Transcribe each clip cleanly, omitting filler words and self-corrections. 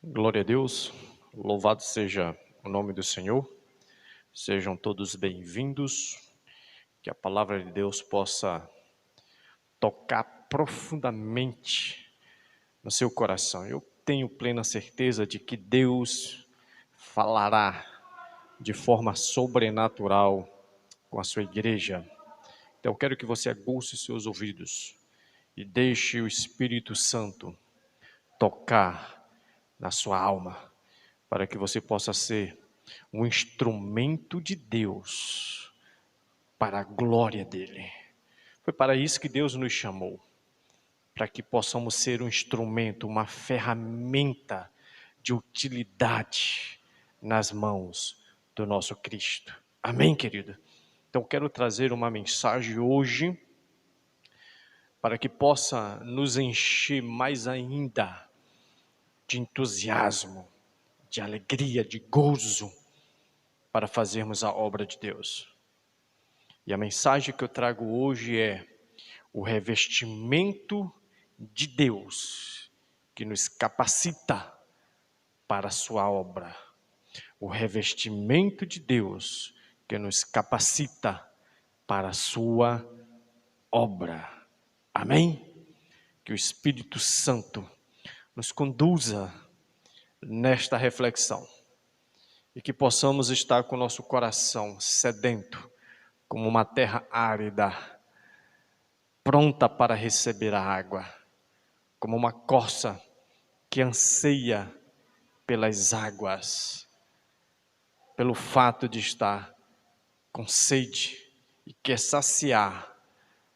Glória a Deus, louvado seja o nome do Senhor, sejam todos bem-vindos, que a palavra de Deus possa tocar profundamente no seu coração. Eu tenho plena certeza de que Deus falará de forma sobrenatural com a sua igreja. Então eu quero que você aguce seus ouvidos e deixe o Espírito Santo tocar na sua alma, para que você possa ser um instrumento de Deus para a glória dele. Foi para isso que Deus nos chamou, para que possamos ser um instrumento, uma ferramenta de utilidade nas mãos do nosso Cristo. Amém, querido? Então quero trazer uma mensagem hoje para que possa nos encher mais ainda de entusiasmo, de alegria, de gozo, para fazermos a obra de Deus. E a mensagem que eu trago hoje é o revestimento de Deus, que nos capacita para a sua obra. O revestimento de Deus, que nos capacita para a sua obra. Amém? Que o Espírito Santo nos conduza nesta reflexão e que possamos estar com o nosso coração sedento, como uma terra árida, pronta para receber a água, como uma corça que anseia pelas águas, pelo fato de estar com sede e quer saciar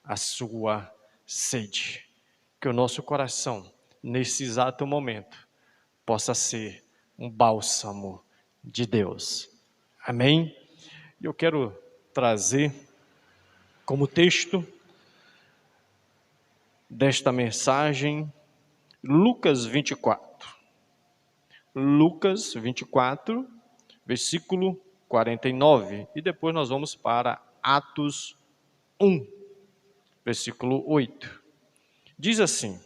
a sua sede. Que o nosso coração, nesse exato momento, possa ser um bálsamo de Deus. Amém? E eu quero trazer como texto desta mensagem Lucas 24. Lucas 24, versículo 49. E depois nós vamos para Atos 1, versículo 8. Diz assim,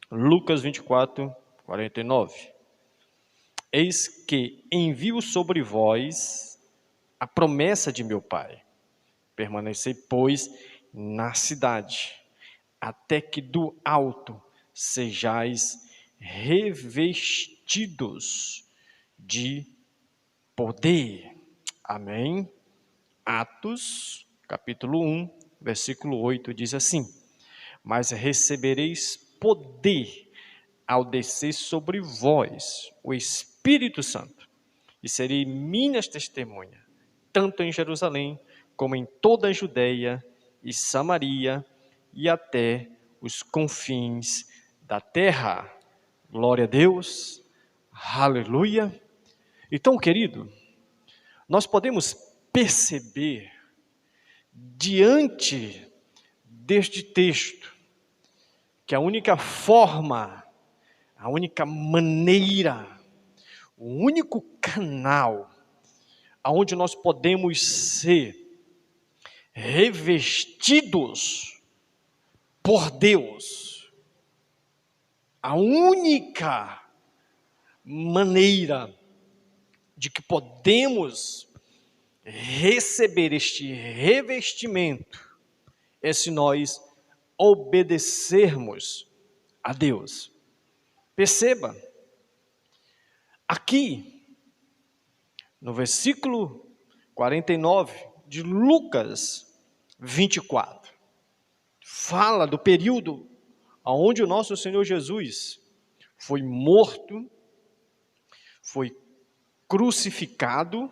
Lucas 24, 49. Eis que envio sobre vós a promessa de meu Pai. Permanecei, pois, na cidade, até que do alto sejais revestidos de poder. Amém? Atos, capítulo 1, versículo 8, diz assim: mas recebereis poder ao descer sobre vós o Espírito Santo, e serei minhas testemunhas, tanto em Jerusalém, como em toda a Judeia e Samaria, e até os confins da terra. Glória a Deus, aleluia. Então, querido, nós podemos perceber, diante deste texto, que a única forma, a única maneira, o único canal aonde nós podemos ser revestidos por Deus, a única maneira de que podemos receber este revestimento é se nós obedecermos a Deus. Perceba, aqui no versículo 49 de Lucas 24, fala do período onde o nosso Senhor Jesus foi morto, foi crucificado,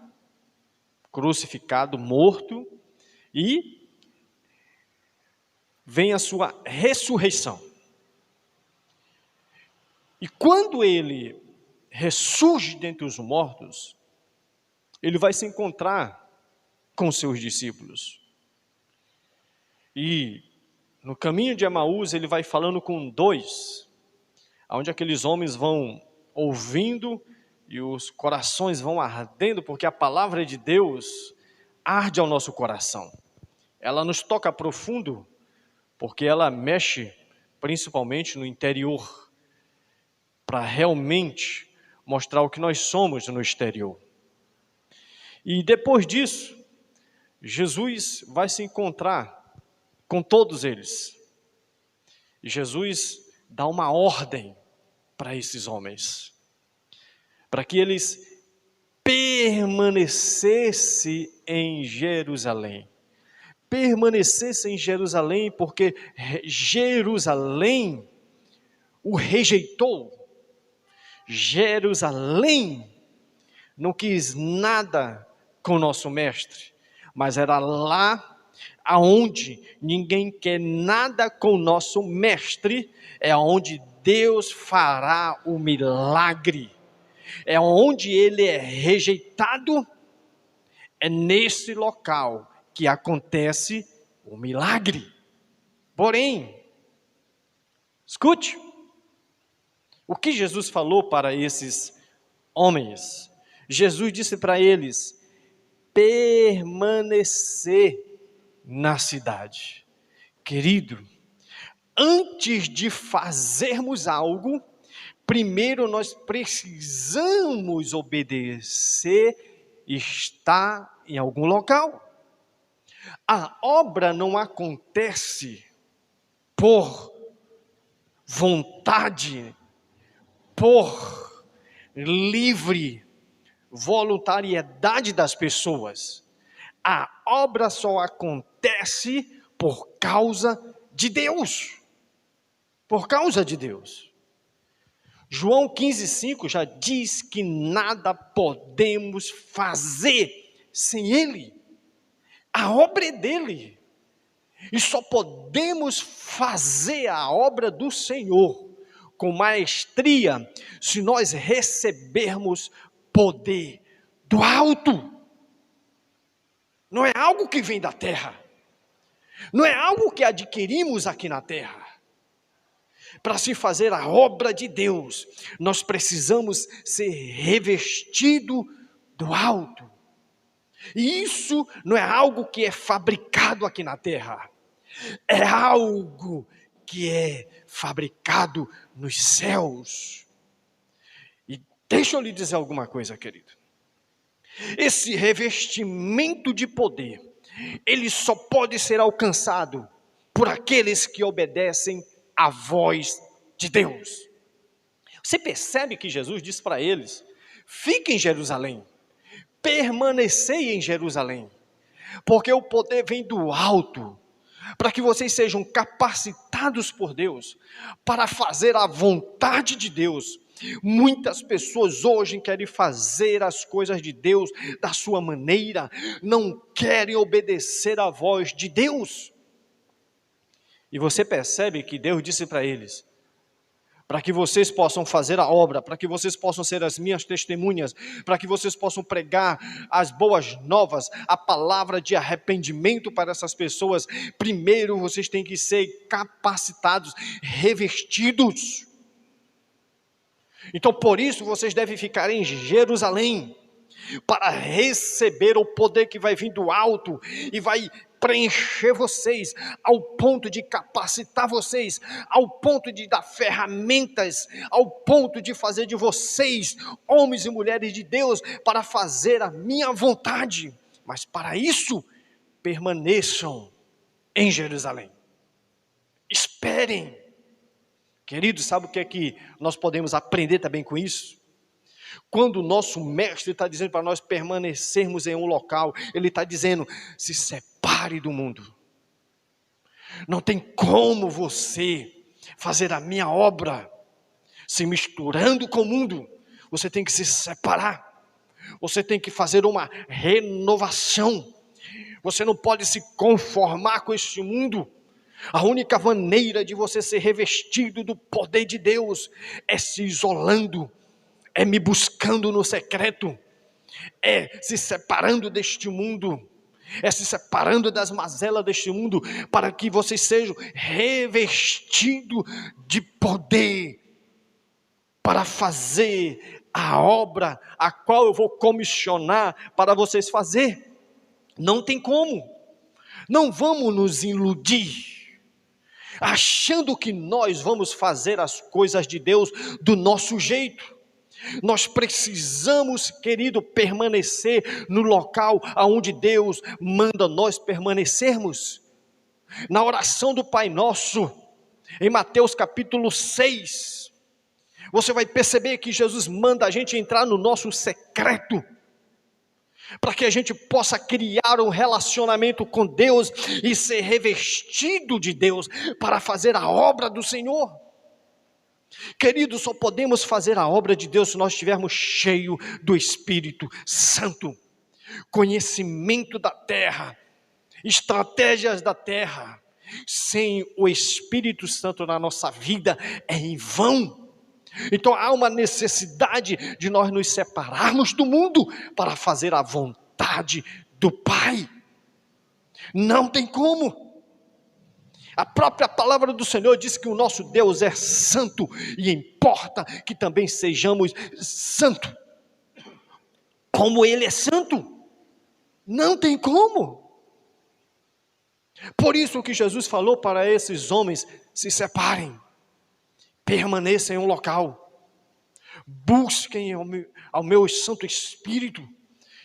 morto, e vem a sua ressurreição. E quando ele ressurge dentre os mortos, ele vai se encontrar com seus discípulos. E no caminho de Emaús, ele vai falando com dois, onde aqueles homens vão ouvindo e os corações vão ardendo, porque a palavra de Deus arde ao nosso coração. Ela nos toca profundo, porque ela mexe principalmente no interior, para realmente mostrar o que nós somos no exterior. E depois disso, Jesus vai se encontrar com todos eles. E Jesus dá uma ordem para esses homens, para que eles permanecessem em Jerusalém. Permanecessem em Jerusalém, porque Jerusalém o rejeitou. Jerusalém não quis nada com o nosso mestre, mas era lá aonde ninguém quer nada com o nosso mestre, é onde Deus fará o milagre, é onde ele é rejeitado, é nesse local que acontece o milagre. Porém, escute, o que Jesus falou para esses homens? Jesus disse para eles: permanecer na cidade. Querido, antes de fazermos algo, primeiro nós precisamos obedecer e estar em algum local. A obra não acontece por vontade, por livre voluntariedade das pessoas. A obra só acontece por causa de Deus. Por causa de Deus. João 15,5 já diz que nada podemos fazer sem Ele. A obra é dele. E só podemos fazer a obra do Senhor com maestria se nós recebermos poder do alto. Não é algo que vem da terra. Não é algo que adquirimos aqui na terra. Para se fazer a obra de Deus, nós precisamos ser revestidos do alto. E isso não é algo que é fabricado aqui na terra. É algo que é fabricado nos céus. E deixa eu lhe dizer alguma coisa, querido. Esse revestimento de poder, ele só pode ser alcançado por aqueles que obedecem à voz de Deus. Você percebe que Jesus disse para eles: fiquem em Jerusalém, permanecei em Jerusalém, porque o poder vem do alto, para que vocês sejam capacitados por Deus, para fazer a vontade de Deus. Muitas pessoas hoje querem fazer as coisas de Deus da sua maneira, não querem obedecer à voz de Deus. E você percebe que Deus disse para eles: para que vocês possam fazer a obra, para que vocês possam ser as minhas testemunhas, para que vocês possam pregar as boas novas, a palavra de arrependimento para essas pessoas, primeiro vocês têm que ser capacitados, revestidos. Então por isso vocês devem ficar em Jerusalém, para receber o poder que vai vir do alto, e vai preencher vocês, ao ponto de capacitar vocês, ao ponto de dar ferramentas, ao ponto de fazer de vocês, homens e mulheres de Deus, para fazer a minha vontade. Mas para isso, permaneçam em Jerusalém. Esperem. Queridos, sabe o que é que nós podemos aprender também com isso? Quando o nosso mestre está dizendo para nós permanecermos em um local, ele está dizendo: se separe do mundo. Não tem como você fazer a minha obra se misturando com o mundo. Você tem que se separar. Você tem que fazer uma renovação. Você não pode se conformar com este mundo. A única maneira de você ser revestido do poder de Deus é se isolando, é me buscando no secreto, é se separando deste mundo, é se separando das mazelas deste mundo, para que vocês sejam revestidos de poder, para fazer a obra a qual eu vou comissionar para vocês fazer. Não tem como. Não vamos nos iludir, achando que nós vamos fazer as coisas de Deus do nosso jeito. Nós precisamos, querido, permanecer no local aonde Deus manda nós permanecermos. Na oração do Pai Nosso, em Mateus capítulo 6, você vai perceber que Jesus manda a gente entrar no nosso secreto, para que a gente possa criar um relacionamento com Deus e ser revestido de Deus para fazer a obra do Senhor. Queridos, só podemos fazer a obra de Deus se nós estivermos cheios do Espírito Santo. Conhecimento da terra, estratégias da terra, sem o Espírito Santo na nossa vida é em vão. Então há uma necessidade de nós nos separarmos do mundo para fazer a vontade do Pai. Não tem como. A própria palavra do Senhor diz que o nosso Deus é santo e importa que também sejamos santos, como Ele é santo. Não tem como. Por isso que Jesus falou para esses homens: se separem, permaneçam em um local, busquem ao meu Santo Espírito,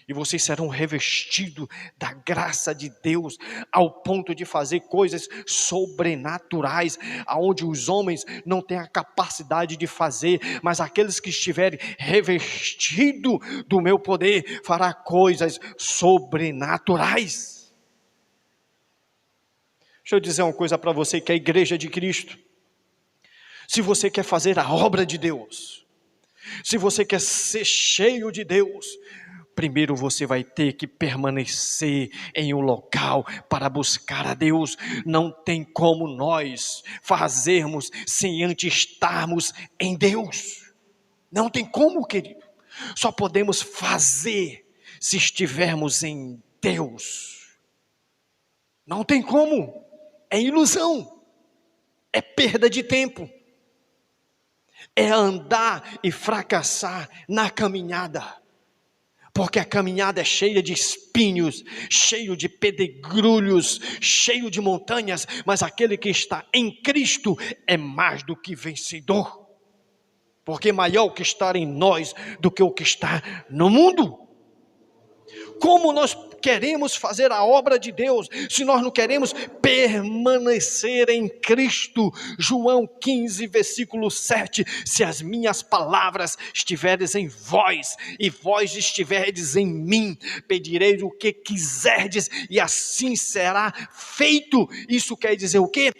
e vocês serão revestidos da graça de Deus, ao ponto de fazer coisas sobrenaturais, aonde os homens não têm a capacidade de fazer, mas aqueles que estiverem revestidos do meu poder, fará coisas sobrenaturais. Deixa eu dizer uma coisa para você que é a igreja de Cristo. Se você quer fazer a obra de Deus, se você quer ser cheio de Deus, primeiro você vai ter que permanecer em um local para buscar a Deus. Não tem como nós fazermos sem antes estarmos em Deus. Não tem como, querido. Só podemos fazer se estivermos em Deus. Não tem como. É ilusão. É perda de tempo. É andar e fracassar na caminhada. Porque a caminhada é cheia de espinhos, cheio de pedregulhos, cheio de montanhas, mas aquele que está em Cristo é mais do que vencedor. Porque maior o que está em nós do que o que está no mundo. Como nós queremos fazer a obra de Deus, se nós não queremos permanecer em Cristo? João 15, versículo 7, se as minhas palavras estiveres em vós, e vós estiverdes em mim, pedireis o que quiserdes, e assim será feito. Isso quer dizer o quê?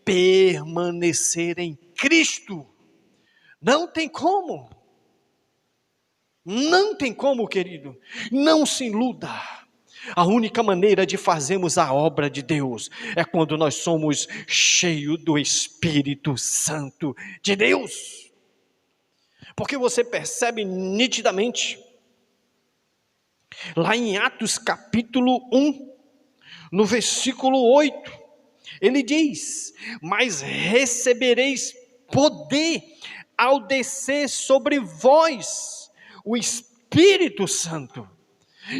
Permanecer em Cristo. Não tem como. Não tem como, querido. Não se iluda. A única maneira de fazermos a obra de Deus é quando nós somos cheios do Espírito Santo de Deus. Porque você percebe nitidamente, lá em Atos capítulo 1, no versículo 8, ele diz: mas recebereis poder ao descer sobre vós o Espírito Santo.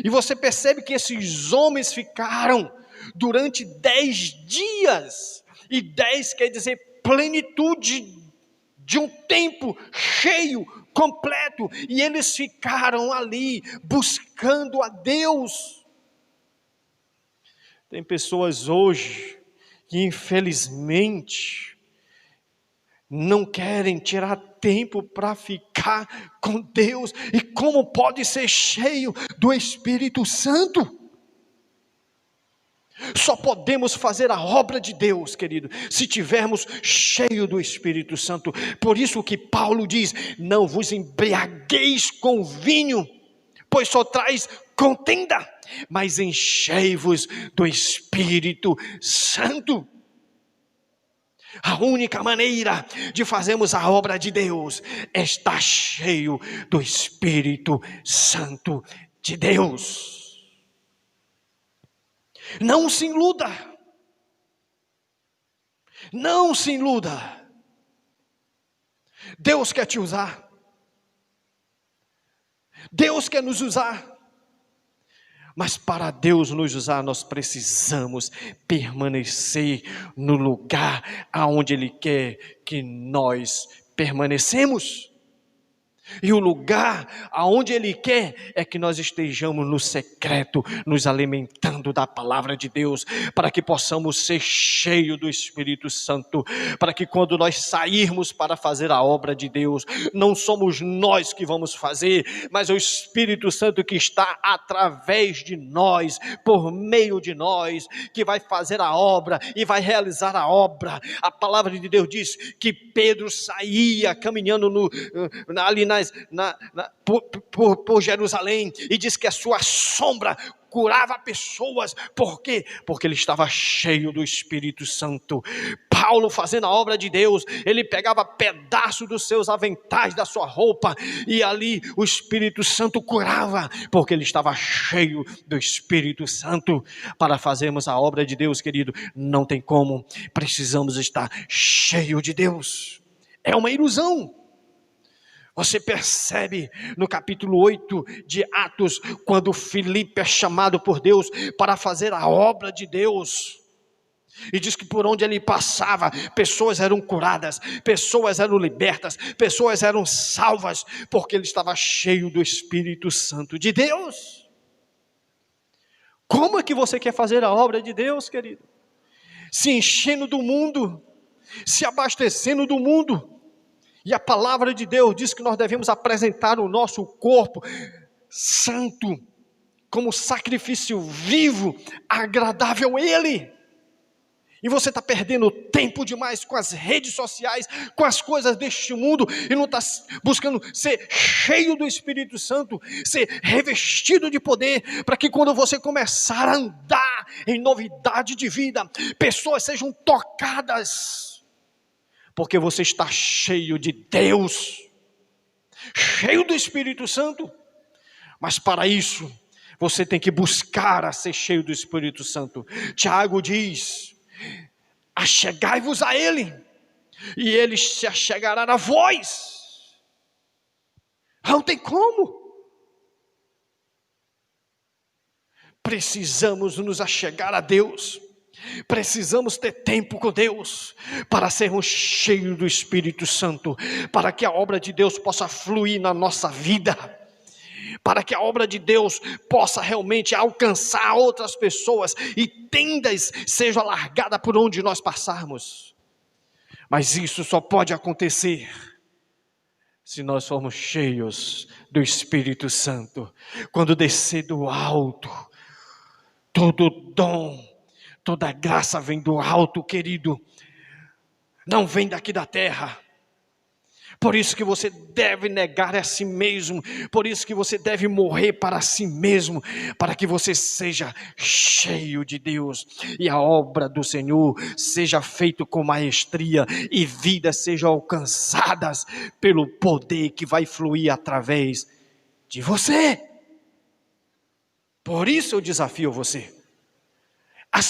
E você percebe que esses homens ficaram durante 10 dias, e 10 quer dizer plenitude de um tempo cheio, completo, e eles ficaram ali buscando a Deus. Tem pessoas hoje que infelizmente não querem tirar tempo para ficar com Deus. E como pode ser cheio do Espírito Santo? Só podemos fazer a obra de Deus, querido, se tivermos cheio do Espírito Santo. Por isso que Paulo diz: não vos embriagueis com vinho, pois só traz contenda, mas enchei-vos do Espírito Santo. A única maneira de fazermos a obra de Deus é estar cheio do Espírito Santo de Deus. Não se iluda. Não se iluda. Deus quer te usar. Deus quer nos usar. Mas para Deus nos usar, nós precisamos permanecer no lugar aonde Ele quer que nós permanecemos. E o lugar aonde Ele quer é que nós estejamos no secreto, nos alimentando da palavra de Deus, para que possamos ser cheios do Espírito Santo, para que quando nós sairmos para fazer a obra de Deus, não somos nós que vamos fazer, mas o Espírito Santo que está através de nós, por meio de nós, que vai fazer a obra e vai realizar a obra. A palavra de Deus diz que Pedro saía caminhando ali por Jerusalém, e diz que a sua sombra curava pessoas. Por quê? Porque ele estava cheio do Espírito Santo. Paulo, fazendo a obra de Deus, ele pegava pedaço dos seus aventais, da sua roupa, e ali o Espírito Santo curava, porque ele estava cheio do Espírito Santo. Para fazermos a obra de Deus, querido, não tem como, precisamos estar cheio de Deus. É uma ilusão. Você percebe no capítulo 8 de Atos, quando Filipe é chamado por Deus para fazer a obra de Deus, e diz que por onde ele passava, pessoas eram curadas, pessoas eram libertas, pessoas eram salvas, porque ele estava cheio do Espírito Santo de Deus. Como é que você quer fazer a obra de Deus, querido? Se enchendo do mundo, se abastecendo do mundo. E a palavra de Deus diz que nós devemos apresentar o nosso corpo santo, como sacrifício vivo, agradável a Ele. E você está perdendo tempo demais com as redes sociais, com as coisas deste mundo, e não está buscando ser cheio do Espírito Santo, ser revestido de poder, para que quando você começar a andar em novidade de vida, pessoas sejam tocadas, porque você está cheio de Deus, cheio do Espírito Santo. Mas para isso, você tem que buscar a ser cheio do Espírito Santo. Tiago diz: achegai-vos a Ele, e Ele se achegará a vós. Não tem como. Precisamos nos achegar a Deus. Precisamos ter tempo com Deus, para sermos cheios do Espírito Santo, para que a obra de Deus possa fluir na nossa vida, para que a obra de Deus possa realmente alcançar outras pessoas, e tendas sejam alargadas por onde nós passarmos. Mas isso só pode acontecer se nós formos cheios do Espírito Santo. Quando descer do alto, todo dom, toda graça vem do alto, querido, não vem daqui da terra. Por isso que você deve negar a si mesmo, por isso que você deve morrer para si mesmo, para que você seja cheio de Deus, e a obra do Senhor seja feita com maestria, e vidas sejam alcançadas pelo poder que vai fluir através de você. Por isso eu desafio você a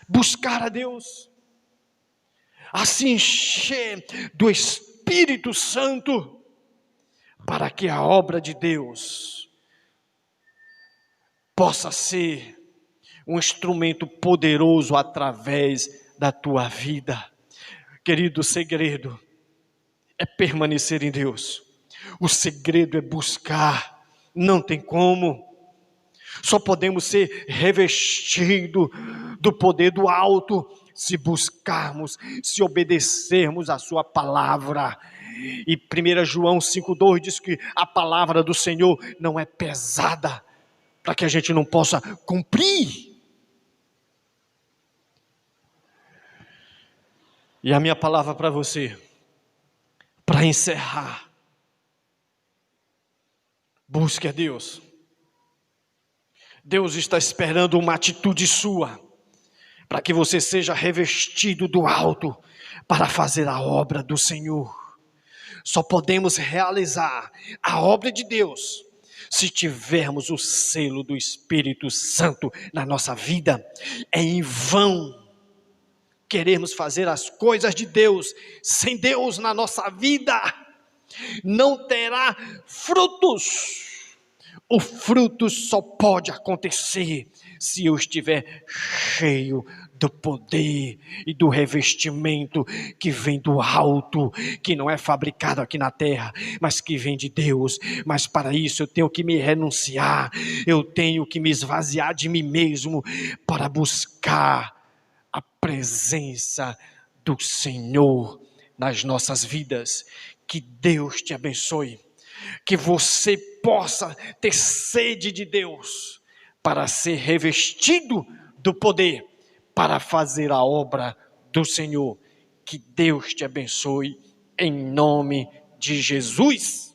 buscar a Deus, a se encher do Espírito Santo, para que a obra de Deus possa ser um instrumento poderoso através da tua vida. Querido, o segredo é permanecer em Deus, o segredo é buscar, não tem como. Só podemos ser revestidos do poder do alto se buscarmos, se obedecermos a sua palavra. E 1 João 5,2 diz que a palavra do Senhor não é pesada, para que a gente não possa cumprir. E a minha palavra para você, para encerrar: busque a Deus. Deus está esperando uma atitude sua, para que você seja revestido do alto, para fazer a obra do Senhor. Só podemos realizar a obra de Deus se tivermos o selo do Espírito Santo na nossa vida. É em vão queremos fazer as coisas de Deus sem Deus na nossa vida, não terá frutos. O fruto só pode acontecer se eu estiver cheio do poder e do revestimento que vem do alto, que não é fabricado aqui na terra, mas que vem de Deus. Mas para isso eu tenho que me renunciar, eu tenho que me esvaziar de mim mesmo para buscar a presença do Senhor nas nossas vidas. Que Deus te abençoe, que você possa ter sede de Deus para ser revestido do poder, para fazer a obra do Senhor. Que Deus te abençoe em nome de Jesus.